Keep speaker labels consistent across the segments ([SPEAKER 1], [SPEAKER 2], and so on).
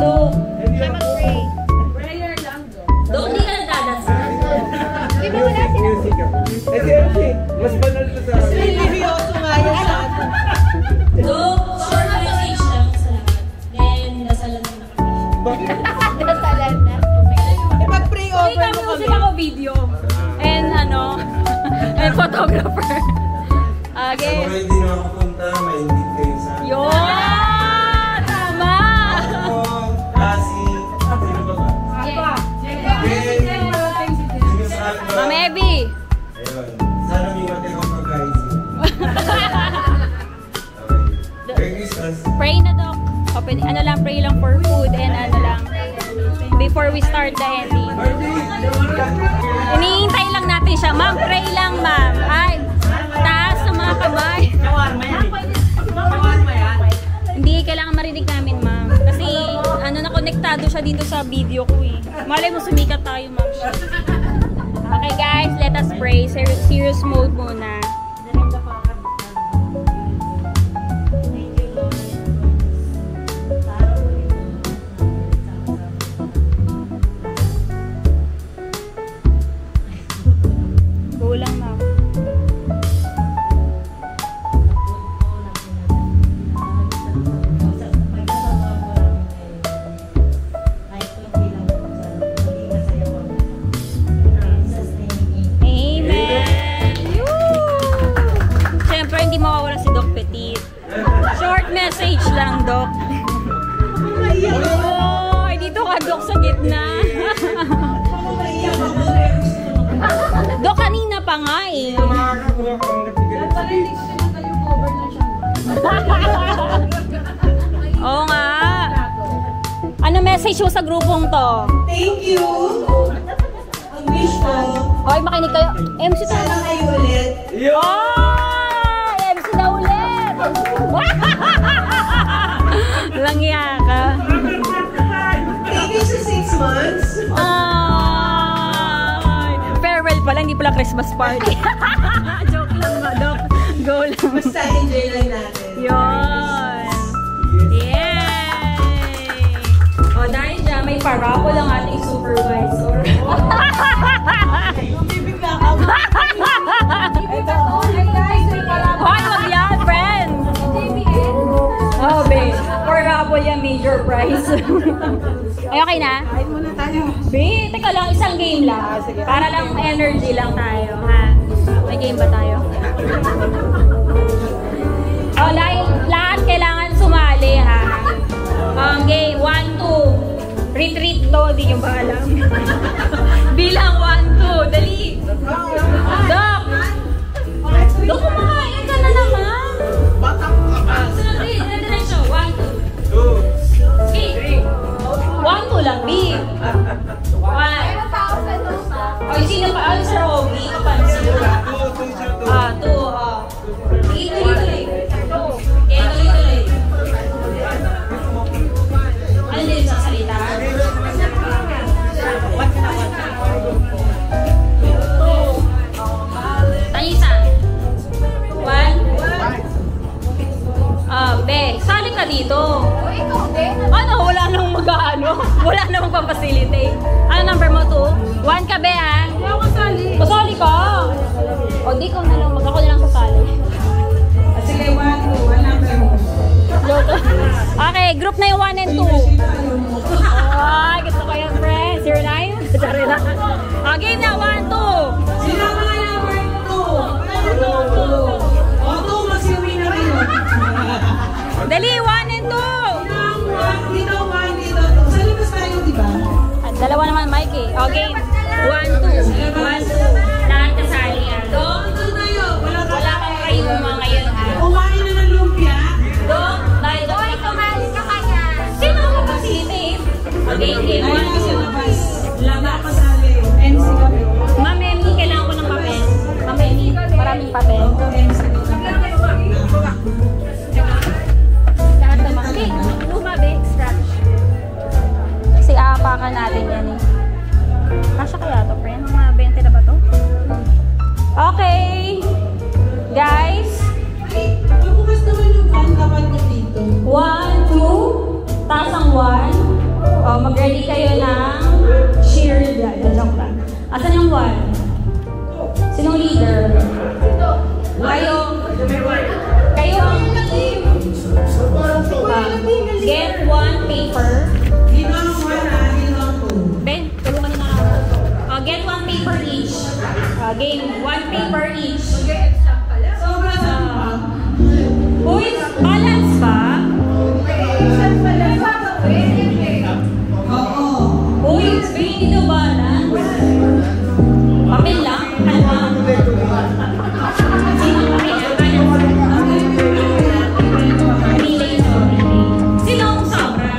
[SPEAKER 1] Dok.
[SPEAKER 2] Siya mag-pray.
[SPEAKER 1] Prayer lang, Dok. Dok, di ka nagdadasal.
[SPEAKER 2] Di ba wala sila?
[SPEAKER 3] Mas banal ko sa...
[SPEAKER 2] Seryoso nga yan sa atin.
[SPEAKER 1] Dok, short message lang sa lahat. Then, dasalan mo na kami.
[SPEAKER 2] Dasalan na. Pag-pray over mo kami.
[SPEAKER 1] Kasi ako video. And and photographer. Okay.
[SPEAKER 3] Kung hindi nakapunta, ma-invite kayo sa...
[SPEAKER 1] Yun! Tama!
[SPEAKER 3] Ako, Kasi, sino ba ba? Sino sa akin ba?
[SPEAKER 1] Ma'am Evie!
[SPEAKER 3] Ayun. Sana may matay akong pag-guys. Okay. Merry Christmas.
[SPEAKER 1] Pray na, Doc. Open, pray lang for food and before we start the ending. Hinihintay lang natin siya. Ma'am, pray lang, ma'am. Ay, taas ng mga kamay. Hindi, kailangan marinig namin, ma'am. Kasi, na-konektado siya dito sa video ko eh. Malay mo, sumikat tayo, ma'am. Okay, guys, let us pray. Serious mode muna. Lang, ma'am. Amen! Siyempre, hindi mawawala si Doc Petit. Short message lang, Doc. Oh, dito ka, Doc, sa gitna. Doc, kanina pa nga eh. Oo nga. Ano message mo sa grupong to?
[SPEAKER 2] Thank you. Ang wish ko.
[SPEAKER 1] Hoy, makinig kayo. MC to.
[SPEAKER 2] Sana kayo ulit.
[SPEAKER 1] Oh! MC na ulit! Langya ka.
[SPEAKER 2] Thank you sa 6 months.
[SPEAKER 1] Farewell pala, hindi pala Christmas party. Joke lang ba, Doc? Go lang.
[SPEAKER 2] Basta enjoy lang natin.
[SPEAKER 1] Yun. Yay! O, dahil dyan, may parapol ang ating supervisor.
[SPEAKER 2] Bibigla ka. Ito.
[SPEAKER 1] Hoy, wag yan, friend! Oh, babe. Parapol yan, major prize. Ay, okay na?
[SPEAKER 2] Kain muna tayo.
[SPEAKER 1] Babe, teka lang, isang game lang. Para lang energy lang tayo, ha? May game ba tayo? Oh, lahat kailangan sumali, ha? Game, 1, 2. Retreat to, di nyo ba alam? Bilang 1, 2. Dali! Doc! Doc, kumakain ka na naman! Sunod rin, diretso. 1, 2. Okay. 1, 2 lang, B. 1. O, sino pa? Ano sa Roby? Kapansin. 2. Tuloy-tuloy. Okay, tuloy-tuloy. Ano din sa salita? Tanisa. 1. Be, sali ka dito. Ano? Wala nang mag-ano? Wala nang magpapacilitate. Ano number mo? 2? 1 ka, Be, ha? Wala ko sali. Kasali ka. O, di ko na lang. Ako na lang sasali.
[SPEAKER 2] Sige, 1, 2. Number mo.
[SPEAKER 1] Okay, group na yung 1 and 2. Ay, gusto ko yan, friend. 09? Sorry na. Game na, 1, 2.
[SPEAKER 2] Sino mga number 2? O, 2. Mag-siwi na rin.
[SPEAKER 1] Dali, 1 and 2.
[SPEAKER 2] Dito, 1, dito, 2. Sa labas tayo, di ba?
[SPEAKER 1] At dalawa naman, Mike eh. Okay, 1, 2. 1, 2. Lahat kasali yan. Dok, wala kang rayuma ngayon, ha?
[SPEAKER 2] Kumain na ng lumpia.
[SPEAKER 1] Dok, dahil Dok, ay kumain ka kanya. Sino ang kapasitin? Okay, game 1, 2.
[SPEAKER 2] Laba kasali. MC kami.
[SPEAKER 1] Ma'am Emily, kailangan ko ng papel. Ma'am Emily, maraming papel.
[SPEAKER 2] MC
[SPEAKER 1] Lahat naman. Okay, luma ba? Scratch. Kasi aapakan natin yan eh. Kasya kaya to, friend? Mga 20 na ba to? Okay. Guys.
[SPEAKER 2] Ay, magbukas naman yung van. Dapat ko dito.
[SPEAKER 1] 1, 2. Taas ang 1. mag-ready kayo ng cheer. Joke lang. Asan yung one? Sinong leader? Kayo ang get one paper. Ben, tulungan nyo na ako. Get one paper each. Game, one paper each. Uy, balance ba? Uy, hindi to balance. Papel lang, kalma. Sino ang sobra?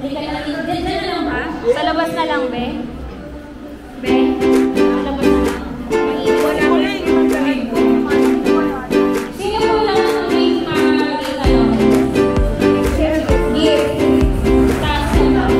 [SPEAKER 1] Halika na dito. Diyan na lang ba? Sa labas na lang, be? Be? Sa labas na lang. Wala ko na yung mag-drive ko. Sino po lang ang drink makakita yun? Gift. Taas na lang.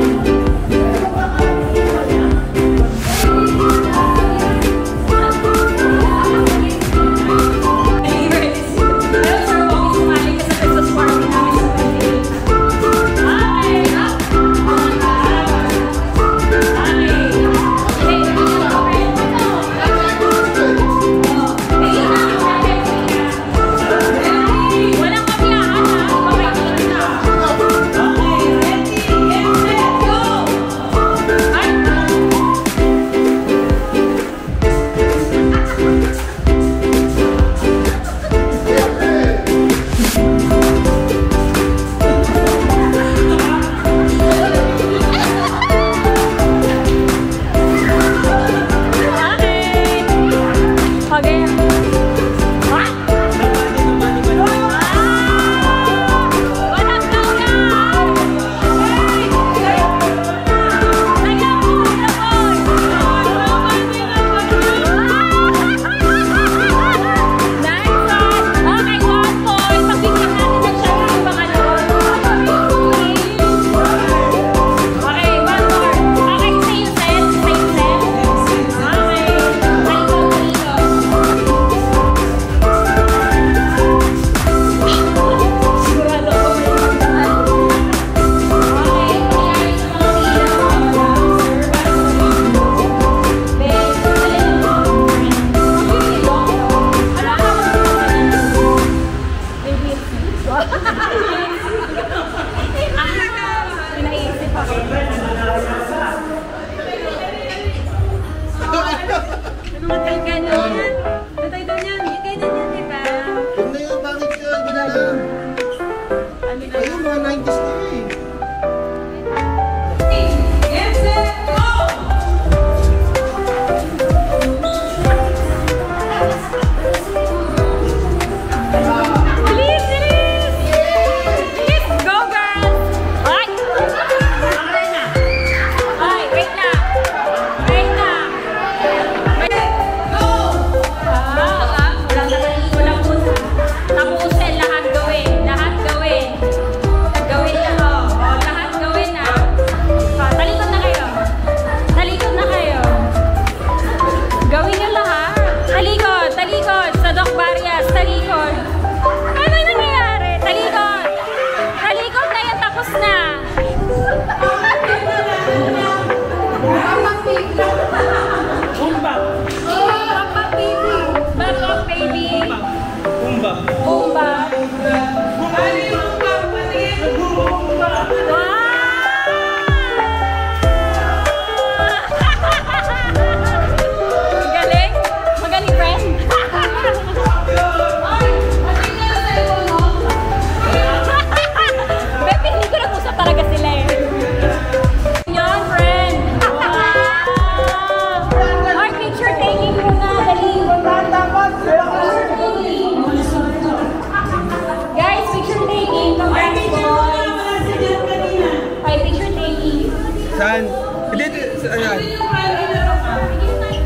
[SPEAKER 3] Saan? Hindi, ayan.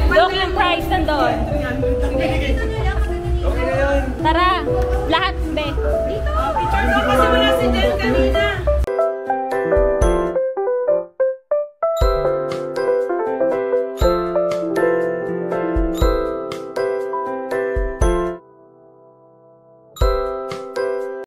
[SPEAKER 1] Look yung price nandun.
[SPEAKER 3] Okay na yun.
[SPEAKER 1] Tara, lahat, be. Dito.